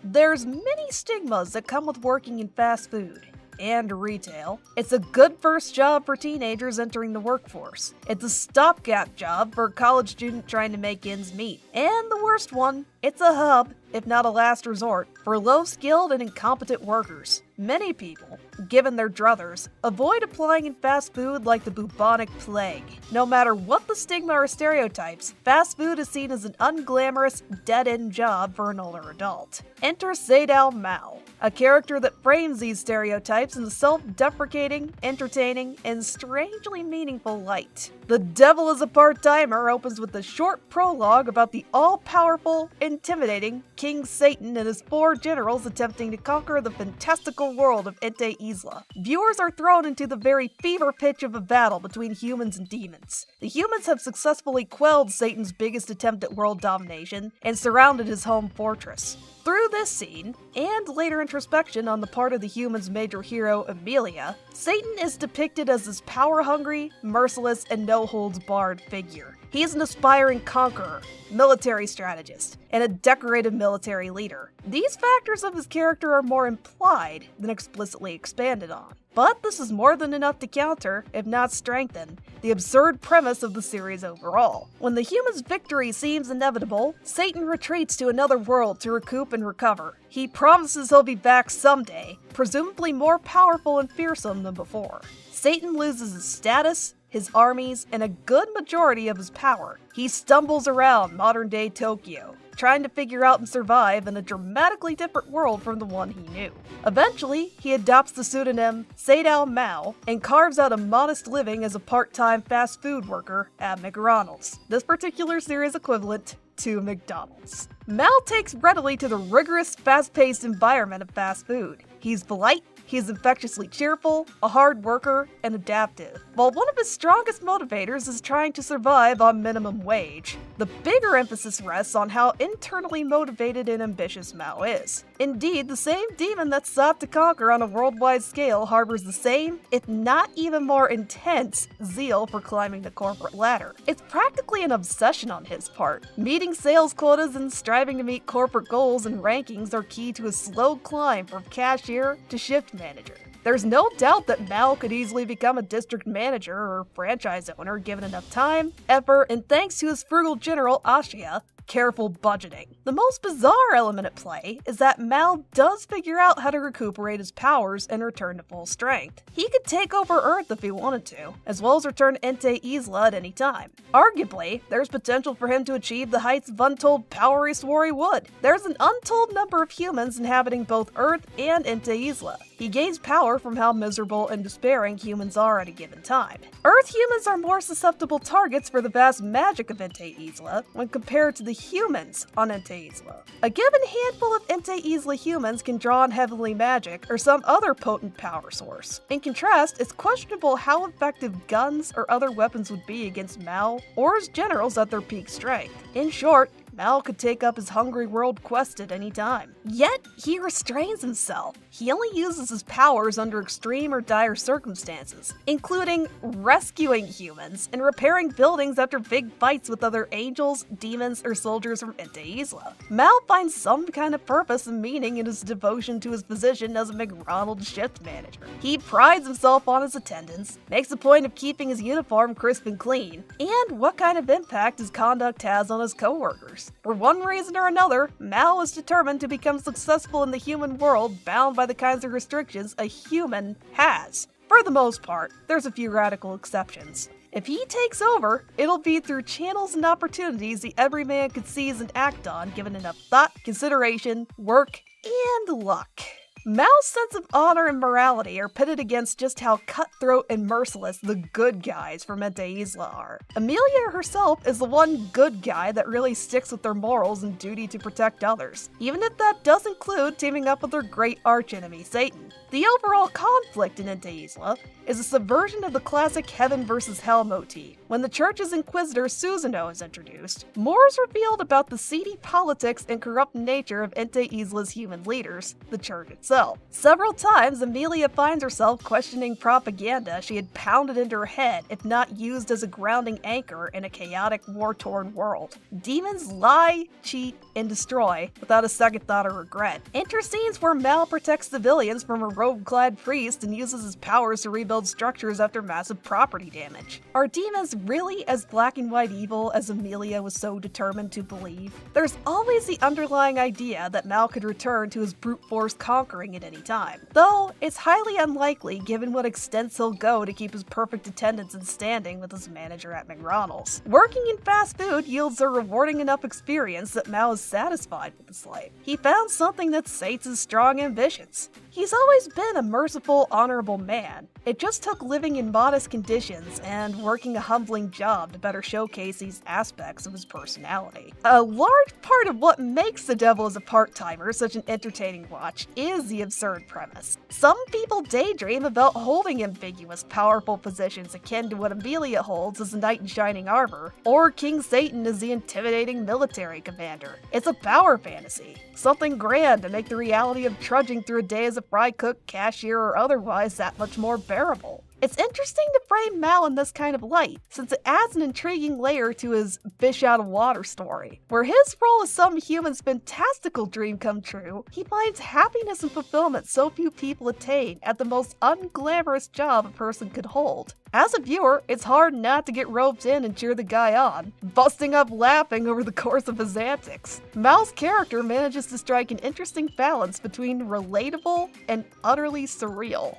There's many stigmas that come with working in fast food and retail. It's a good first job for teenagers entering the workforce. It's a stopgap job for a college student trying to make ends meet. And the worst one, it's a hub, if not a last resort, for low-skilled and incompetent workers. Many people, given their druthers, avoid applying in fast food like the bubonic plague. No matter what the stigma or stereotypes, fast food is seen as an unglamorous, dead-end job for an older adult. Enter Sadao Maou, a character that frames these stereotypes in a self-deprecating, entertaining, and strangely meaningful light. The Devil is a Part-Timer opens with a short prologue about the all-powerful, intimidating King Satan and his 4 generals attempting to conquer the fantastical world of Ente Isla. Viewers are thrown into the very fever pitch of a battle between humans and demons. The humans have successfully quelled Satan's biggest attempt at world domination and surrounded his home fortress. Through this scene, and later introspection on the part of the humans' major hero, Amelia, Satan is depicted as this power-hungry, merciless, and no-holds-barred figure. He is an aspiring conqueror, military strategist, and a decorated military leader. These factors of his character are more implied than explicitly expanded on. But this is more than enough to counter, if not strengthen, the absurd premise of the series overall. When the human's victory seems inevitable, Satan retreats to another world to recoup and recover. He promises he'll be back someday, presumably more powerful and fearsome than before. Satan loses his status, his armies, and a good majority of his power. He stumbles around modern-day Tokyo, trying to figure out and survive in a dramatically different world from the one he knew. Eventually, he adopts the pseudonym Sadao Maou and carves out a modest living as a part-time fast food worker at McRonald's, this particular series equivalent to McDonald's. Maou takes readily to the rigorous, fast-paced environment of fast food. He's polite, he's infectiously cheerful, a hard worker, and adaptive. While one of his strongest motivators is trying to survive on minimum wage, the bigger emphasis rests on how internally motivated and ambitious Maou is. Indeed, the same demon that sought to conquer on a worldwide scale harbors the same, if not even more intense, zeal for climbing the corporate ladder. It's practically an obsession on his part. Meeting sales quotas and striving to meet corporate goals and rankings are key to his slow climb from cashier to shift manager. There's no doubt that Maou could easily become a district manager or franchise owner given enough time, effort, and thanks to his frugal general Ashia, careful budgeting. The most bizarre element at play is that Maou does figure out how to recuperate his powers and return to full strength. He could take over Earth if he wanted to, as well as return Ente Isla at any time. Arguably, there's potential for him to achieve the heights of untold power he swore he would. There's an untold number of humans inhabiting both Earth and Ente Isla. He gains power from how miserable and despairing humans are at a given time. Earth humans are more susceptible targets for the vast magic of Ente Isla when compared to the humans on Ente Isla. A given handful of Ente Isla humans can draw on heavenly magic or some other potent power source. In contrast, it's questionable how effective guns or other weapons would be against Maou or his generals at their peak strength. In short, Maou could take up his hungry world quest at any time. Yet, he restrains himself. He only uses his powers under extreme or dire circumstances, including rescuing humans and repairing buildings after big fights with other angels, demons, or soldiers from Ente Isla. Maou finds some kind of purpose and meaning in his devotion to his position as a McRonald shift manager. He prides himself on his attendance, makes a point of keeping his uniform crisp and clean, and what kind of impact his conduct has on his coworkers. For one reason or another, Maou is determined to become successful in the human world bound by the kinds of restrictions a human has. For the most part, there's a few radical exceptions. If he takes over, it'll be through channels and opportunities the everyman could seize and act on given enough thought, consideration, work, and luck. Mao's sense of honor and morality are pitted against just how cutthroat and merciless the good guys from Ente Isla are. Amelia herself is the one good guy that really sticks with their morals and duty to protect others, even if that does include teaming up with her great archenemy Satan. The overall conflict in Ente Isla is a subversion of the classic heaven versus hell motif. When the church's inquisitor Susanoo is introduced, more is revealed about the seedy politics and corrupt nature of Ente Isla's human leaders, the church itself. herself. Several times, Amelia finds herself questioning propaganda she had pounded into her head if not used as a grounding anchor in a chaotic, war-torn world. Demons lie, cheat, and destroy without a second thought or regret. Enter scenes where Maou protects civilians from a robe-clad priest and uses his powers to rebuild structures after massive property damage. Are demons really as black and white evil as Amelia was so determined to believe? There's always the underlying idea that Maou could return to his brute force conquering at any time, though it's highly unlikely given what extents he'll go to keep his perfect attendance and standing with his manager at McRonald's. Working in fast food yields a rewarding enough experience that Maou is satisfied with his life. He found something that sates his strong ambitions. He's always been a merciful, honorable man. It just took living in modest conditions and working a humbling job to better showcase these aspects of his personality. A large part of what makes The Devil is a Part-Timer such an entertaining watch is the absurd premise. Some people daydream about holding ambiguous, powerful positions akin to what Amelia holds as a knight in shining armor, or King Satan as the intimidating military commander. It's a power fantasy, something grand to make the reality of trudging through a day as a fry cook, cashier, or otherwise that much more bearable. It's interesting to frame Maou in this kind of light, since it adds an intriguing layer to his fish out of water story. Where his role as some human's fantastical dream come true, he finds happiness and fulfillment so few people attain at the most unglamorous job a person could hold. As a viewer, it's hard not to get roped in and cheer the guy on, busting up laughing over the course of his antics. Mao's character manages to strike an interesting balance between relatable and utterly surreal.